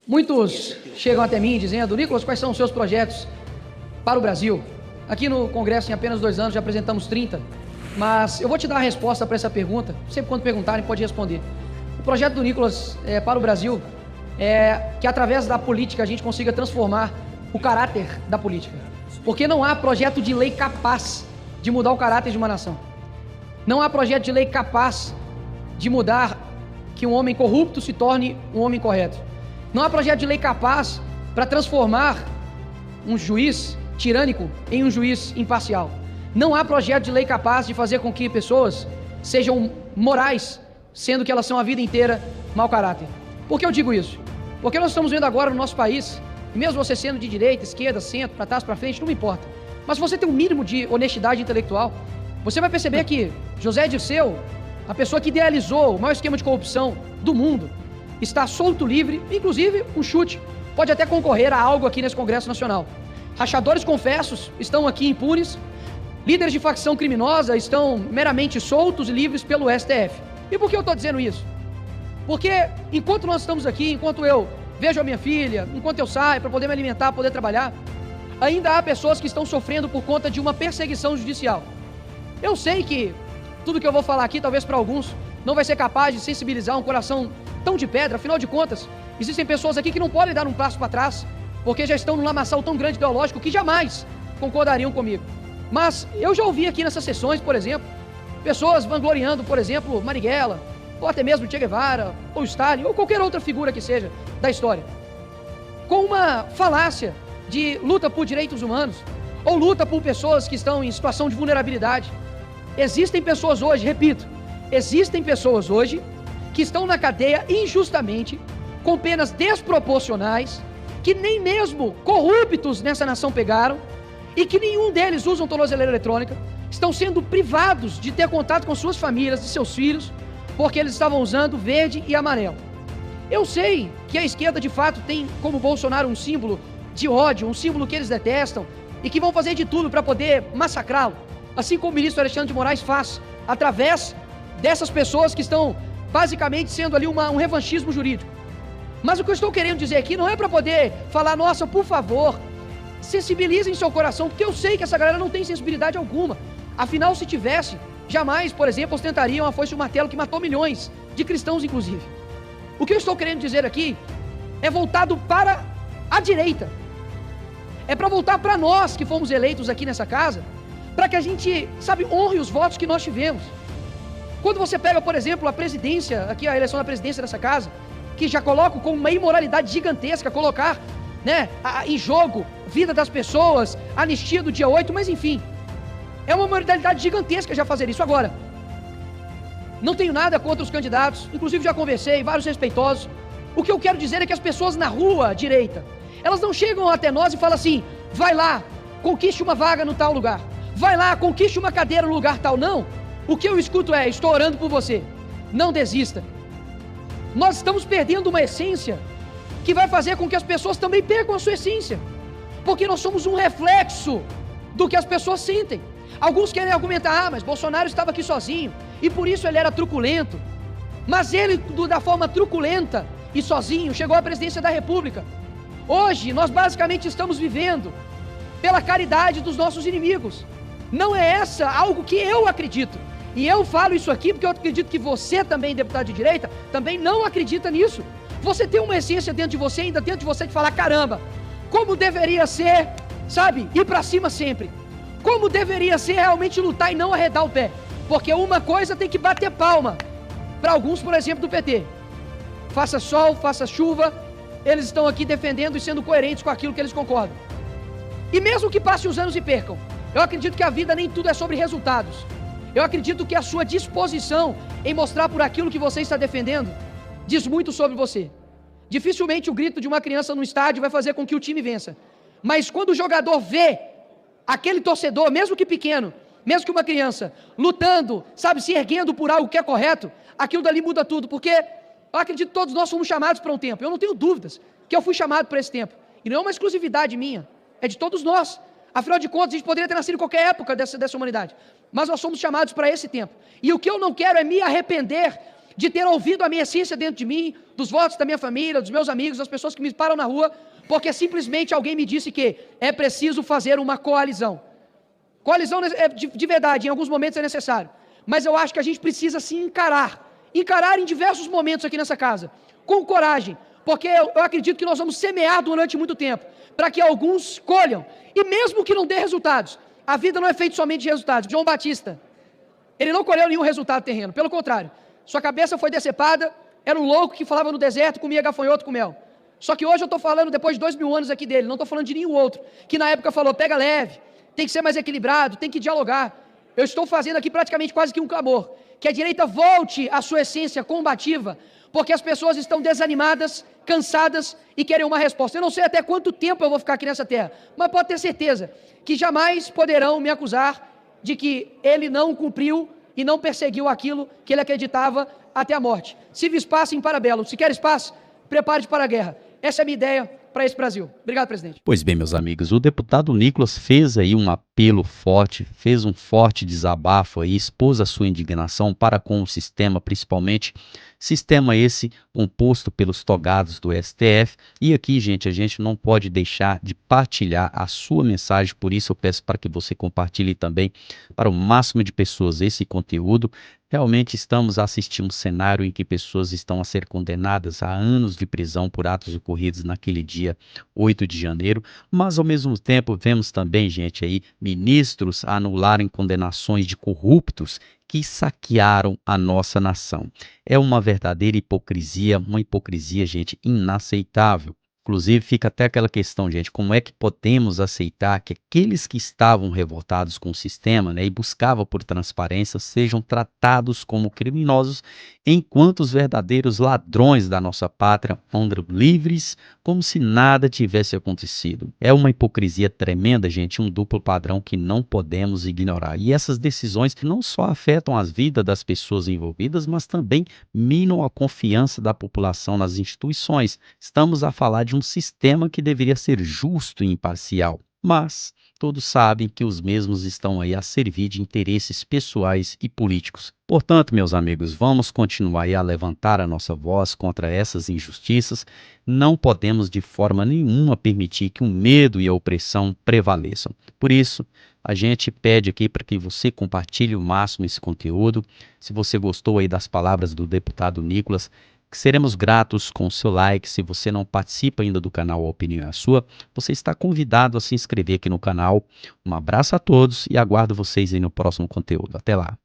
Muitos chegam até mim dizendo: Nicolas, quais são os seus projetos para o Brasil? Aqui no Congresso, em apenas 2 anos, já apresentamos 30, mas eu vou te dar a resposta para essa pergunta. Sempre quando perguntarem, pode responder. O projeto do Nicolas para o Brasil é que, através da política, a gente consiga transformar o caráter da política. Porque não há projeto de lei capaz de mudar o caráter de uma nação. Não há projeto de lei capaz de mudar que um homem corrupto se torne um homem correto. Não há projeto de lei capaz para transformar um juiz tirânico em um juiz imparcial. Não há projeto de lei capaz de fazer com que pessoas sejam morais, sendo que elas são a vida inteira mau caráter. Por que eu digo isso? Porque nós estamos vendo agora no nosso país, e mesmo você sendo de direita, esquerda, centro, para trás, para frente, não me importa, mas se você tem um mínimo de honestidade intelectual, você vai perceber que José Dirceu, a pessoa que idealizou o maior esquema de corrupção do mundo, está solto, livre, inclusive um chute pode até concorrer a algo aqui nesse Congresso Nacional. Rachadores confessos estão aqui impunes, líderes de facção criminosa estão meramente soltos e livres pelo STF. E por que eu estou dizendo isso? Porque enquanto nós estamos aqui, enquanto eu vejo a minha filha, enquanto eu saio para poder me alimentar, poder trabalhar, ainda há pessoas que estão sofrendo por conta de uma perseguição judicial. Eu sei que tudo que eu vou falar aqui, talvez para alguns, não vai ser capaz de sensibilizar um coração tão de pedra. Afinal de contas, existem pessoas aqui que não podem dar um passo para trás, porque já estão num lamaçal tão grande ideológico que jamais concordariam comigo. Mas eu já ouvi aqui nessas sessões, por exemplo, pessoas vangloriando, por exemplo, Marighella, ou até mesmo Che Guevara, ou Stalin, ou qualquer outra figura que seja da história, com uma falácia de luta por direitos humanos, ou luta por pessoas que estão em situação de vulnerabilidade. Existem pessoas hoje, repito, existem pessoas hoje que estão na cadeia injustamente, com penas desproporcionais, que nem mesmo corruptos nessa nação pegaram, e que nenhum deles usam tornozeleira eletrônica, estão sendo privados de ter contato com suas famílias, de seus filhos, porque eles estavam usando verde e amarelo. Eu sei que a esquerda de fato tem como Bolsonaro um símbolo de ódio, um símbolo que eles detestam, e que vão fazer de tudo para poder massacrá-lo, assim como o ministro Alexandre de Moraes faz, através dessas pessoas que estão basicamente sendo ali um revanchismo jurídico. Mas o que eu estou querendo dizer aqui não é para poder falar: nossa, por favor, sensibilizem seu coração, porque eu sei que essa galera não tem sensibilidade alguma. Afinal, se tivesse, jamais, por exemplo, ostentariam a foice e o martelo que matou milhões de cristãos, inclusive. O que eu estou querendo dizer aqui é voltado para a direita. É para voltar para nós que fomos eleitos aqui nessa casa, para que a gente, honre os votos que nós tivemos. Quando você pega, por exemplo, a presidência, aqui a eleição da presidência dessa casa, que já coloco como uma imoralidade gigantesca colocar, em jogo vida das pessoas, anistia do dia 8, mas enfim, é uma imoralidade gigantesca já fazer isso. Agora, não tenho nada contra os candidatos, inclusive já conversei, vários respeitosos. O que eu quero dizer é que as pessoas na rua direita, elas não chegam até nós e falam assim: vai lá, conquiste uma vaga no tal lugar, vai lá, conquiste uma cadeira no lugar tal. Não, o que eu escuto é: estou orando por você, não desista. Nós estamos perdendo uma essência que vai fazer com que as pessoas também percam a sua essência, porque nós somos um reflexo do que as pessoas sentem. Alguns querem argumentar: mas Bolsonaro estava aqui sozinho e por isso ele era truculento. Mas ele, da forma truculenta e sozinho, chegou à presidência da República. Hoje nós basicamente estamos vivendo pela caridade dos nossos inimigos. Não é essa algo que eu acredito. E eu falo isso aqui porque eu acredito que você também, deputado de direita, também não acredita nisso. Você tem uma essência dentro de você, ainda dentro de você, de falar: caramba, como deveria ser, ir pra cima sempre. Como deveria ser realmente lutar e não arredar o pé. Porque uma coisa tem que bater palma para alguns, por exemplo, do PT. Faça sol, faça chuva, eles estão aqui defendendo e sendo coerentes com aquilo que eles concordam. E mesmo que passe os anos e percam, eu acredito que a vida nem tudo é sobre resultados. Eu acredito que a sua disposição em mostrar por aquilo que você está defendendo diz muito sobre você. Dificilmente o grito de uma criança no estádio vai fazer com que o time vença. Mas quando o jogador vê aquele torcedor, mesmo que pequeno, mesmo que uma criança, lutando, se erguendo por algo que é correto, aquilo dali muda tudo. Porque eu acredito que todos nós fomos chamados para um tempo. Eu não tenho dúvidas que eu fui chamado para esse tempo. E não é uma exclusividade minha, é de todos nós. Afinal de contas, a gente poderia ter nascido em qualquer época dessa humanidade. Mas nós somos chamados para esse tempo. E o que eu não quero é me arrepender de ter ouvido a minha essência dentro de mim, dos votos da minha família, dos meus amigos, das pessoas que me param na rua, porque simplesmente alguém me disse que é preciso fazer uma coalizão. Coalizão de verdade, em alguns momentos é necessário, mas eu acho que a gente precisa se encarar em diversos momentos aqui nessa casa, com coragem, porque eu acredito que nós vamos semear durante muito tempo, para que alguns colham, e mesmo que não dê resultados, a vida não é feita somente de resultados. João Batista, ele não colheu nenhum resultado terreno, pelo contrário, sua cabeça foi decepada, era um louco que falava no deserto, comia gafanhoto com mel. Só que hoje eu estou falando, depois de 2000 anos aqui dele, não estou falando de nenhum outro, que na época falou, pega leve, tem que ser mais equilibrado, tem que dialogar. Eu estou fazendo aqui praticamente quase que um clamor, que a direita volte à sua essência combativa, porque as pessoas estão desanimadas, cansadas e querem uma resposta. Eu não sei até quanto tempo eu vou ficar aqui nessa terra, mas pode ter certeza que jamais poderão me acusar de que ele não cumpriu e não perseguiu aquilo que ele acreditava até a morte. Se vis pacem para belo, se queres paz, prepare-te para a guerra. Essa é a minha ideia para esse Brasil. Obrigado, presidente. Pois bem, meus amigos, o deputado Nicolas fez aí um apelo forte, fez um forte desabafo aí, expôs a sua indignação para com o sistema, principalmente sistema esse composto pelos togados do STF. E aqui, gente, a gente não pode deixar de partilhar a sua mensagem, por isso eu peço para que você compartilhe também para o máximo de pessoas esse conteúdo. Realmente estamos a assistir um cenário em que pessoas estão a ser condenadas a anos de prisão por atos ocorridos naquele dia 8 de janeiro, mas ao mesmo tempo vemos também, gente, aí ministros a anularem condenações de corruptos que saquearam a nossa nação. É uma verdadeira hipocrisia, uma hipocrisia, gente, inaceitável. Inclusive, fica até aquela questão, gente, como é que podemos aceitar que aqueles que estavam revoltados com o sistema, né, e buscavam por transparência, sejam tratados como criminosos, enquanto os verdadeiros ladrões da nossa pátria andam livres, como se nada tivesse acontecido. É uma hipocrisia tremenda, gente, um duplo padrão que não podemos ignorar. E essas decisões não só afetam as vidas das pessoas envolvidas, mas também minam a confiança da população nas instituições. Estamos a falar de um sistema que deveria ser justo e imparcial, mas todos sabem que os mesmos estão aí a servir de interesses pessoais e políticos. Portanto, meus amigos, vamos continuar aí a levantar a nossa voz contra essas injustiças. Não podemos de forma nenhuma permitir que o medo e a opressão prevaleçam. Por isso, a gente pede aqui para que você compartilhe o máximo esse conteúdo. Se você gostou aí das palavras do deputado Nicolas, seremos gratos com o seu like. Se você não participa ainda do canal A Opinião é a Sua, você está convidado a se inscrever aqui no canal. Um abraço a todos e aguardo vocês aí no próximo conteúdo. Até lá!